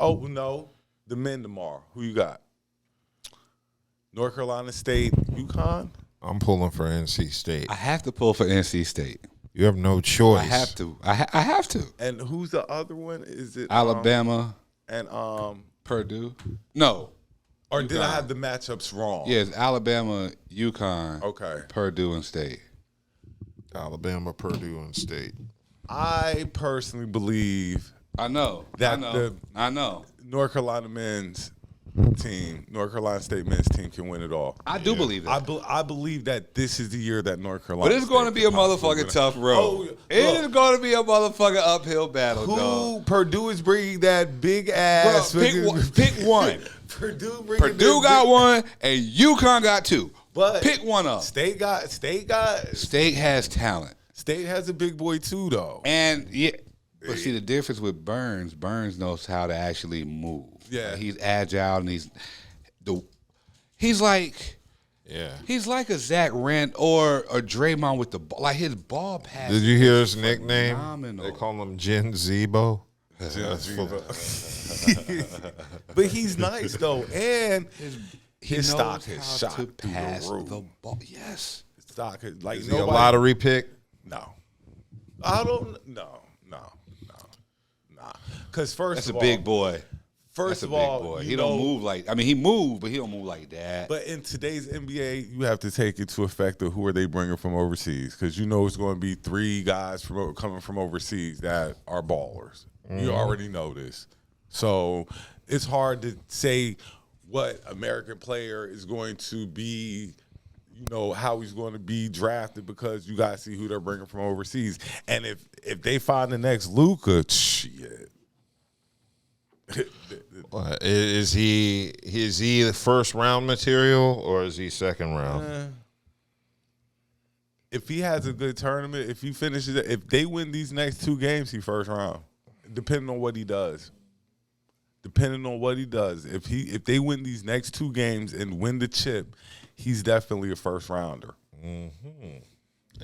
Oh, no. The men tomorrow. Who you got? North Carolina State, UConn? I'm pulling for NC State. I have to pull for NC State. You have no choice. I have to. I have to. And who's the other one? Is it Alabama and Purdue? No. Or UConn. did I have the matchups wrong? Yeah, it's Alabama, UConn, Okay. Purdue, and State. Alabama, Purdue, and State. I personally believe I know. that I know. North Carolina men's team, North Carolina State men's team can win it all. I do believe that. I believe that this is the year that North Carolina. But it's going to be a motherfucking tough road. It is going to be a motherfucking uphill battle, dog. Purdue is bringing that big ass. Bro, pick one. Purdue got one, and UConn got two. But pick one up. State has talent. State has a big boy too, though. And yeah, but see the difference with Burns knows how to actually move. Yeah, like, he's agile and he's like a Zach Rent or a Draymond with the ball. Like his ball pass. Did you hear his nickname? Phenomenal. They call him Gen Zebo. But he's nice though, and his stock knows has how shot to through pass the roof. the ball. Yes, His stock is like Is he a lottery pick? No, I don't. No. Because that's a big boy. First of all, he don't move like. I mean, he moved, but he don't move like that. But in today's NBA, you have to take into effect of who are they bringing from overseas, because you know it's going to be 3 guys coming from overseas that are ballers. You already know this, so it's hard to say what American player is going to be. You know how he's going to be drafted, because you got to see who they're bringing from overseas. And if they find the next Luka, shit. Is he the first round material or is he second round? If he has a good tournament, if he finishes it, if they win these next 2 games, he first round. Depending on what he does. If they win these next 2 games and win the chip, he's definitely a first rounder. Mm-hmm.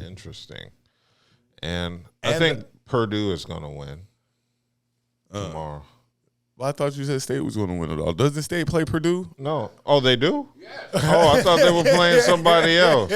Interesting. And I think Purdue is going to win tomorrow. Well, I thought you said State was going to win it all. Doesn't State play Purdue? No. Oh, they do? Yes. Oh, I thought they were playing somebody else.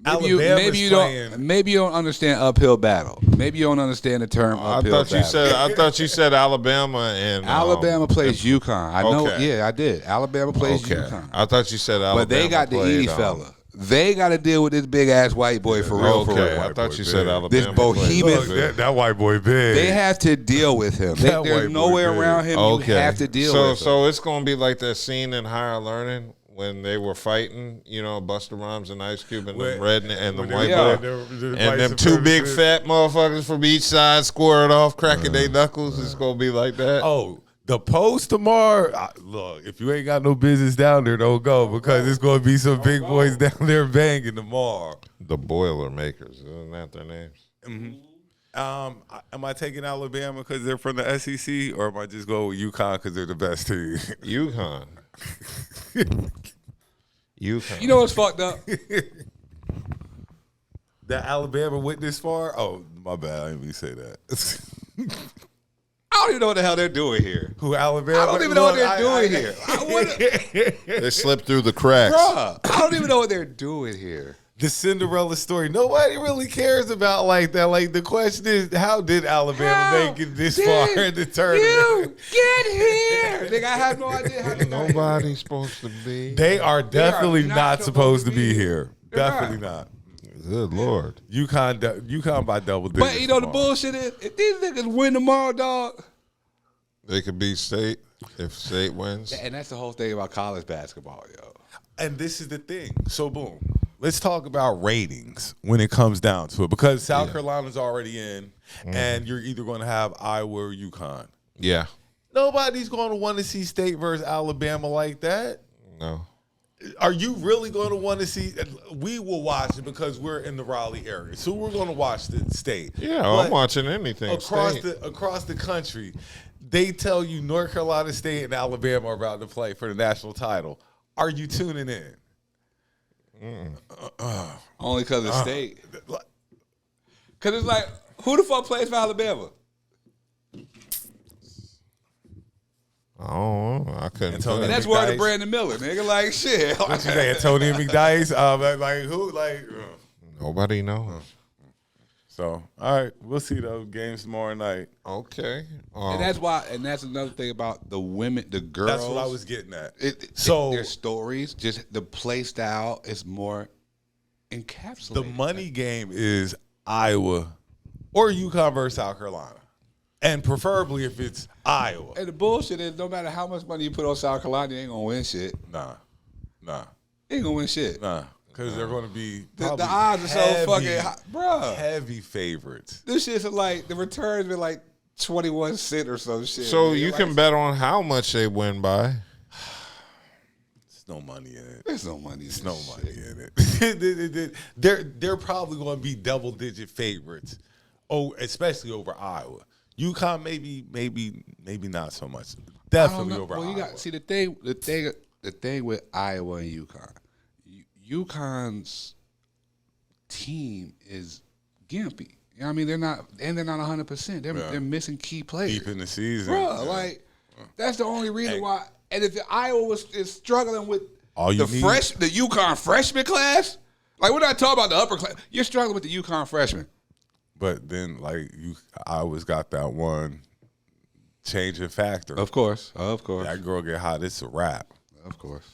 Maybe you don't understand uphill battle. Maybe you don't understand the term uphill battle. I thought you said Alabama and Alabama plays UConn. I know. Okay. Yeah, I did. Alabama plays UConn. I thought you said Alabama. But they got the Edie fella. They got to deal with this big ass white boy for real. For real. I thought you said Alabama. This bohemian. That white boy big. They have to deal with him. There's no way around him. Okay. You have to deal with him. So it's going to be like that scene in Higher Learning when they were fighting, Busta Rhymes and Ice Cube and the red and the white boy. And them 2 big fat motherfuckers from each side squared off, cracking their knuckles. It's going to be like that. Oh, the Post tomorrow. Look, if you ain't got no business down there, don't go, because it's going to be some big boys down there banging tomorrow. The Boilermakers. Isn't that their names? Mm-hmm. Am I taking Alabama because they're from the SEC, or am I just going with UConn because they're the best team? UConn. You know what's fucked up? That Alabama went this far? Oh, my bad. I didn't mean to say that. I don't even know what the hell they're doing here. Who, Alabama? I don't even know what they're doing here. They slipped through the cracks. Bruh, I don't even know what they're doing here. The Cinderella story. Nobody really cares about like that. Like, the question is, how did Alabama make it this far in the tournament? You get here. Nigga, I have no idea how Nobody's supposed to be. They are definitely not supposed to be here. Definitely not. Good Lord. UConn by double digits. But you know the bullshit is, if these niggas win tomorrow, dog, they could beat State if State wins. And that's the whole thing about college basketball, yo. And this is the thing. So, boom. Let's talk about ratings when it comes down to it, because South Carolina's already in, and you're either going to have Iowa or UConn. Yeah. Nobody's going to want to see State versus Alabama like that. No. Are you really going to want to see? We will watch it because we're in the Raleigh area, so we're going to watch the State. Yeah, but I'm watching anything across the country. They tell you North Carolina State and Alabama are about to play for the national title. Are you tuning in? Only because of State. Because it's like, who the fuck plays for Alabama? Oh, I couldn't. And that's word of Brandon Miller, nigga. Like shit. What you say, Antonio McDyess? Like who? Like nobody knows. So all right, we'll see those games tomorrow night. Okay, and that's why. And that's another thing about the women, the girls. That's what I was getting at. Their stories, just the play style is more encapsulated. The money game is Iowa or UConn versus South Carolina. And preferably if it's Iowa. And the bullshit is no matter how much money you put on South Carolina, you ain't going to win shit. Nah. You ain't going to win shit. Nah. Because they're going to be the odds are so fucking high. Bruh. Heavy favorites. This shit's like, the returns been like 21 cents or some shit. So you can bet on how much they win by. There's no money in it. There's no money in it. There's no money in it. They're probably going to be double-digit favorites, especially over Iowa. UConn maybe not so much. Definitely over Iowa. You got see the thing with Iowa and UConn. UConn's team is gimpy. You know what I mean? They're not 100%. They're missing key players deep in the season, bro. Like that's the only reason why. And if Iowa is struggling with the UConn freshman class, like we're not talking about the upper class. You're struggling with the UConn freshman. But then, I always got that one changing factor. Of course. That girl get hot, it's a wrap. Of course.